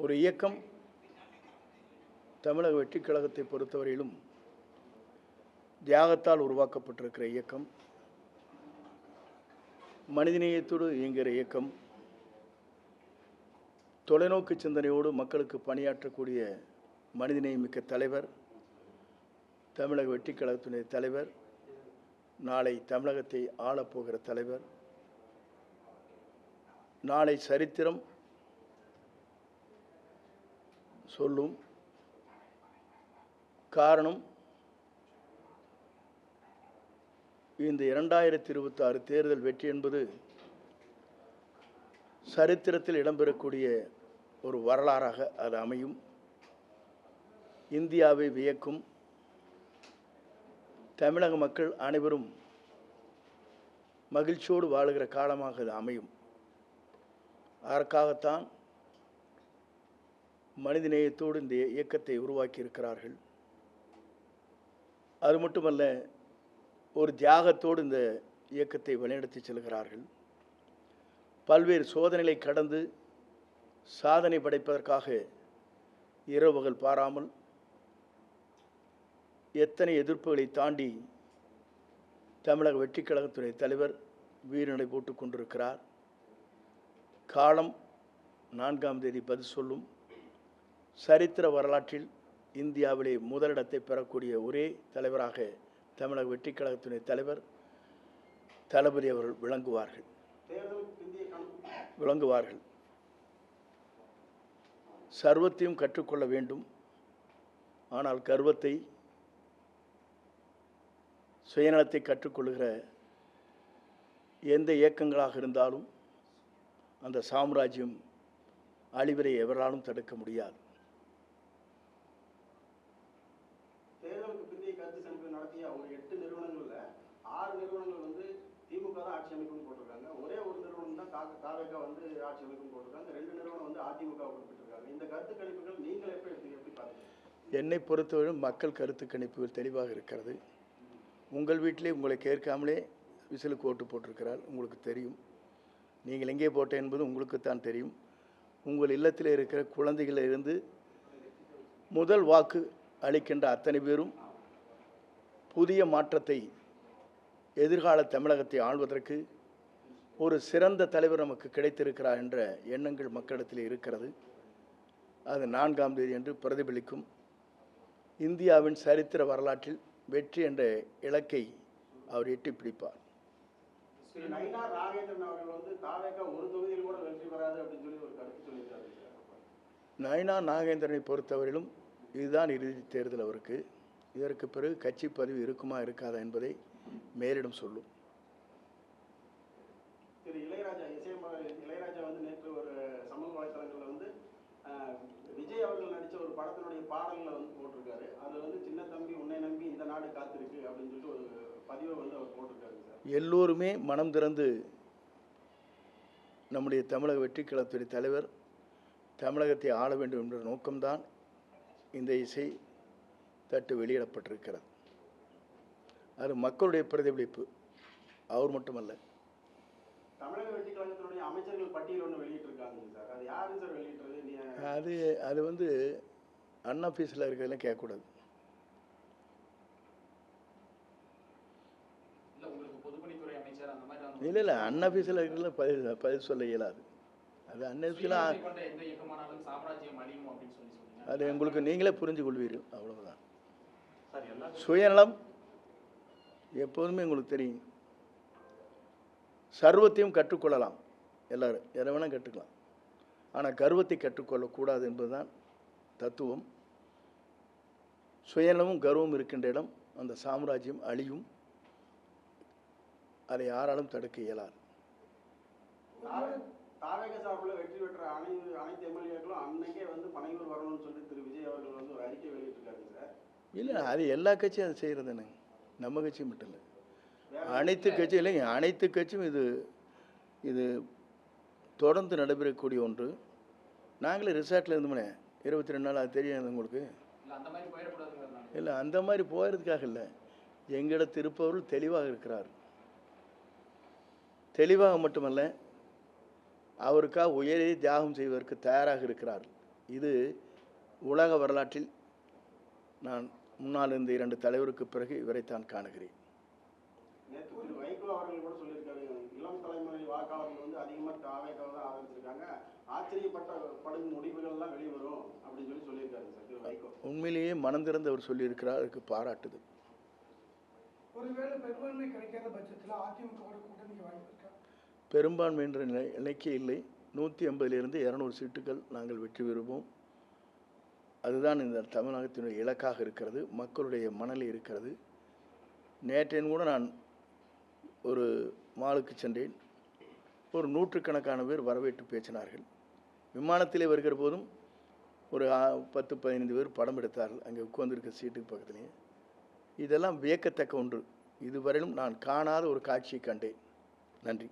ஒரு இயக்கம் தமிழக வெற்றிக் கழகத்தை பொறுத்தவரையிலும் தியாகத்தால் உருவாக்கப்பட்டிருக்கிற இயக்கம், மனிதநேயத்தோடு இயங்குகிற இயக்கம், தொலைநோக்கு சிந்தனையோடு மக்களுக்கு பணியாற்றக்கூடிய மனிதநேயமிக்க தலைவர், தமிழக வெற்றிக் கழகத்தினுடைய தலைவர், நாளை தமிழகத்தை ஆளப்போகிற தலைவர், நாளை சரித்திரம் சொல்லும். காரணம், இந்த 2026 தேர்தல் வெற்றி என்பது சரித்திரத்தில் இடம்பெறக்கூடிய ஒரு வரலாறாக அது அமையும். இந்தியாவை வியக்கும். தமிழக மக்கள் அனைவரும் மகிழ்ச்சியோடு வாழுகிற காலமாக அது அமையும். அதற்காகத்தான் மனிதநேயத்தோடு இந்த இயக்கத்தை உருவாக்கி இருக்கிறார்கள். அது மட்டுமல்ல, ஒரு தியாகத்தோடு இந்த இயக்கத்தை வழிநடத்தி செல்கிறார்கள். பல்வேறு சோதனைகளை கடந்து சாதனை படைப்பதற்காக இரவுகள் பாராமல் எத்தனை எதிர்ப்புகளை தாண்டி தமிழக வெற்றிக் கழகத்துடைய தலைவர் வீரநடை போட்டுக் கொண்டிருக்கிறார். காலம் 4ஆம் தேதி பதில் சொல்லும். சரித்திர வரலாற்றில் இந்தியாவிலே முதலிடத்தை பெறக்கூடிய ஒரே தலைவராக தமிழக வெற்றிக் கழகத்துடைய தலைவர் தளபதி அவர்கள் விளங்குவார்கள். சர்வத்தையும் கற்றுக்கொள்ள வேண்டும். ஆனால் கர்வத்தை, சுயநலத்தை கற்றுக்கொள்கிற எந்த இயக்கங்களாக இருந்தாலும் அந்த சாம்ராஜ்யம் அழிவதை எவராலும் தடுக்க முடியாது. தேர்தலுக்கு பிந்தைய கருத்து கணிப்பு நடத்திய ஒரு 8 நிறுவனங்கள்ல 6 நிறுவனங்கள் வந்து திமுக தான் ஆட்சி அமைக்கும் போட்டிருக்காங்க. ஒரே ஒரு நிறுவனம் தான் தாவேக வந்து ஆட்சி அமைக்கும் போட்டிருக்காங்க. 2 நிறுவனம் வந்து அதிமுக குறிப்பிட்டிருக்காங்க. இந்த கருத்து கணிப்புகள் நீங்கள் எப்படி பார்த்தீங்க? என்னை பொறுத்தவரை மக்கள் கருத்து கணிப்புகள் தெளிவாக இருக்கிறது. உங்கள் வீட்டிலே உங்களை கேட்காமலே விசிலுக்கு ஓட்டு போட்டிருக்கிறார். உங்களுக்கு தெரியும். நீங்கள் எங்கே போட்ட என்பது உங்களுக்குத்தான் தெரியும். உங்கள் இல்லத்தில் இருக்கிற குழந்தைகளிலிருந்து முதல் வாக்கு அளிக்கின்ற அத்தனை பேரும் புதிய மாற்றத்தை, எதிர்கால தமிழகத்தை ஆள்வதற்கு ஒரு சிறந்த தலைவர் நமக்கு கிடைத்திருக்கிறார் என்ற எண்ணங்கள் மக்களிடத்தில் இருக்கிறது. அது 4ஆம் தேதி என்று பிரதிபலிக்கும். இந்தியாவின் சரித்திர வரலாற்றில் வெற்றி என்ற இலக்கை அவர் எட்டி பிடிப்பார். நயினார் நாகேந்திரன் அவர்கள் வந்து தாவேக ஒரு தொகுதியில் கூட வெற்றி பெறாது அப்படின்னு சொல்லி ஒரு கருத்து சொல்லியிருக்காரு. நயினார் நாகேந்திரனை பொறுத்தவரையிலும் இதுதான் இறுதி தேர்தல் அவருக்கு. இதற்கு பிறகு கட்சி பதிவு இருக்குமா இருக்காதா என்பதை மேலிடம் சொல்லும். திரு இளையராஜா வந்து நேற்று ஒரு சமூக வலைத்தளங்களில் வந்து விஜய் அவர்கள் நடித்த ஒரு படத்தினுடைய பாடல்களை வந்து போட்டிருக்காரு. அது வந்து சின்ன தம்பி உன்னை நம்பி இந்த நாடு காத்திருக்கு அப்படின்னு சொல்லிட்டு ஒரு பதிவை வந்து அவர் போட்டிருக்காரு சார். எல்லோருமே மனம் திறந்து நம்முடைய தமிழக வெற்றிக் கழகத்துடைய தலைவர் தமிழகத்தை ஆள வேண்டும் என்ற நோக்கம்தான் இந்த இசை தட்டு வெளியிடப்பட்டிருக்கிறது. அது மக்களுடைய பிரதிபலிப்பு. அவர் மட்டுமல்ல. தமிழக வெற்றிக் கழகத்தினுடைய அமைச்சர்கள் பட்டியல் ஒன்று வெளியிட்டிருக்காங்க சார். அது யாரு சார் வெளியிட்டது? அது வந்து அன்ஆஃபீஸில் இருக்கிறதெல்லாம் கேட்கக்கூடாது. இல்லை அன்ஆஃபீஸில் இருக்கிறதுல பதில் சொல்ல இயலாது. அது அன்ஆஃபீஸில் அது உங்களுக்கு நீங்களே புரிஞ்சு கொள்வீர்கள். அவ்வளவுதான். சுயநலம் எப்போதுமே உங்களுக்கு தெரியும். சர்வத்தையும் கற்றுக்கொள்ளலாம். எல்லாரும் எதை வேணால் கற்றுக்கலாம். ஆனால் கர்வத்தை கற்றுக்கொள்ளக்கூடாது என்பதுதான் தத்துவம். சுயநலமும் கர்வமும் இருக்கின்ற இடம் அந்த சாம்ராஜ்யம் அழியும். அதை யாராலும் தடுக்க இயலாது. தாவேக சார்பில் வெற்றி பெற்ற அனைத்து எம்எல்ஏக்களும் அன்னைக்கே வந்து பனையூர் வரணும்னு சொல்லி திரு விஜய் அவர்கள் வந்து ஒரு அறிக்கை வெளியிட்டிருக்காரு சார். இல்லை, அது எல்லா கட்சியும் அதை செய்கிறது தானே. நம்ம கட்சி மட்டும் இல்லை, அனைத்து கட்சியும் இல்லைங்க. அனைத்து கட்சியும் இது தொடர்ந்து நடைபெறக்கூடிய ஒன்று. நாங்களே ரிசார்ட்டில் இருந்தோம்னே 22 நாள். அது தெரியாது உங்களுக்கு? இல்லை, அந்த மாதிரி போகிறதுக்காக இல்லை. எங்களிடத்தில் இருப்பவர்கள் தெளிவாக இருக்கிறார். தெளிவாக மட்டுமல்ல, அவருக்காக உயரே தியாகம் செய்வதற்கு தயாராக இருக்கிறார். இது உலக வரலாற்றில் நான் முன்னால் இருந்த 2 தலைவருக்கு பிறகு இவரைத்தான் காணுகிறேன். நேற்று திரு வைகோ அவர்கள் கூட சொல்லியிருக்காரு, இளம் தலைமுறை வாக்காளர்கள் வந்து அதிகமாக தாவேக்காவை தான் ஆதரிச்சிருக்காங்க, ஆச்சரியப்படும் முடிவுகள்லாம் வெளிவரும் அப்படின்னு சொல்லியிருக்காரு சார் திரு வைகோ. உண்மையிலேயே மனம் திறந்து அவர் சொல்லியிருக்கிறார், அதுக்கு பாராட்டுது. ஒருவேளை பெரும்பான்மை கிடைக்காத பட்சத்தில் அதிமுகவோட கூட்டணிக்கு வாய்ப்பு இருக்கா? பெரும்பான்மை என்ற நிலைக்கே இல்லை. 180லிருந்து 200 சீட்டுகள் நாங்கள் வெற்றி பெறுவோம். அதுதான் இந்த தமிழகத்தினுடைய இலக்காக இருக்கிறது, மக்களுடைய மனநிலை இருக்கிறது. நேற்றையும் கூட நான் ஒரு மாலுக்கு சென்றேன். ஒரு 100கணக்கான பேர் வரவேற்று பேசினார்கள். விமானத்திலே வருகிற போதும் ஒரு 10-15 பேர் படம் எடுத்தார்கள் அங்கே உட்கார்ந்திருக்க சீட்டுக்கு பக்கத்துலேயே. இதெல்லாம் வியக்கத்தக்க ஒன்று. இதுவரையிலும் நான் காணாத ஒரு காட்சியை கண்டேன். நன்றி.